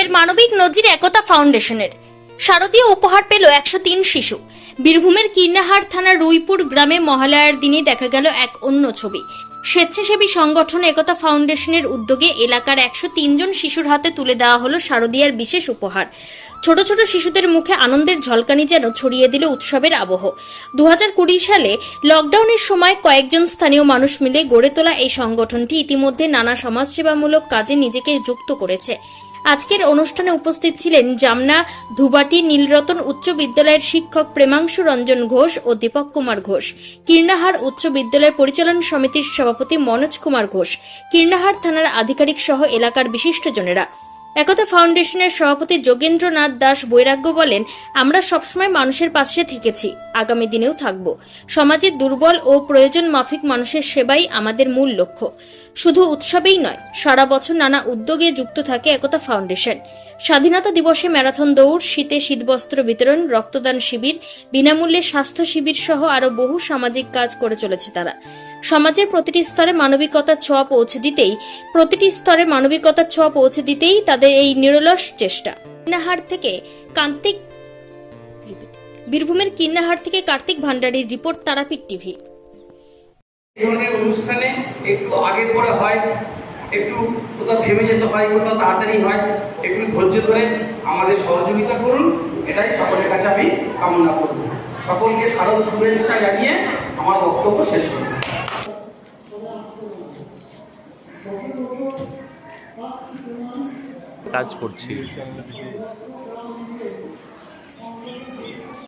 ফের মানবিক নজির একতা ফাউন্ডেশনের। শারদীয় উপহার পেল 103 শিশু। বীরভূমের কীর্ণাহার থানার রুইপুর গ্রামে মহালয়ার দিনে দেখা গেল এক অন্য ছবি। স্বেচ্ছাসেবী সংগঠন একতা ফাউন্ডেশনের উদ্যোগে এলাকার 103 জন শিশুর হাতে তুলে দেওয়া হলো শারদীয়ার বিশেষ উপহার। ছোট ছোট শিশুদের মুখে আনন্দের ঝলকানি যেন ছড়িয়ে দিল উৎসবের আবহ। 2020 সালে লকডাউনের সময় কয়েকজন স্থানীয় মানুষ মিলে গড়ে তোলা এই সংগঠনটি ইতিমধ্যে নানা সমাজসেবামূলক কাজে নিজেকে যুক্ত করেছে। আজকের অনুষ্ঠানে উপস্থিত ছিলেন জামনা ধুবাটি নীলরতন উচ্চ বিদ্যালয়ের শিক্ষক প্রেমাংশু রঞ্জন ঘোষ ও দীপক কুমার ঘোষ, কীর্ণাহার উচ্চ বিদ্যালয় পরিচালন সমিতির সভাপতি মনোজ কুমার ঘোষ, কীর্ণাহার থানার আধিকারিক সহ এলাকার বিশিষ্টজনেরা। একতা ফাউন্ডেশনের সভাপতি যোগেন্দ্রনাথ দাস বৈরাগ্য বলেন, আমরা সবসময় মানুষের পাশে থেকেছি, আগামী দিনেও থাকব। সমাজের দুর্বল ও প্রয়োজন মাফিক মানুষের সেবাই আমাদের মূল লক্ষ্য। শুধু উৎসবেই নয়, সারা বছর নানা উদ্যোগে যুক্ত থাকে একতা ফাউন্ডেশন। স্বাধীনতা দিবসে ম্যারাথন দৌড়, শীতে শীতবস্ত্র বিতরণ, রক্তদান শিবির, বিনামূল্যে স্বাস্থ্য শিবির সহ আরো বহু সামাজিক কাজ করে চলেছে তারা। সমাজের প্রতিটি স্তরে মানবিকতার ছোঁয়া পৌঁছে দিতেই তাদের এই নিরলস চেষ্টা। বীরভূমের কীর্ণাহার থেকে কার্তিক ভান্ডারীর রিপোর্ট, তারাপীঠ টিভি। এই ধরনের অনুষ্ঠানে একটু আগে পরে হয়, একটু কোথাও থেমে যেতে হয়, কোথাও তাড়াতাড়ি হয়, একটু ধৈর্য ধরে আমাদের সহযোগিতা করুন, এটাই সকলের কাছে আমি কামনা করব। সকলকে শারদ শুভেচ্ছা জানিয়ে আমার বক্তব্য শেষ করব। কাজ করছি।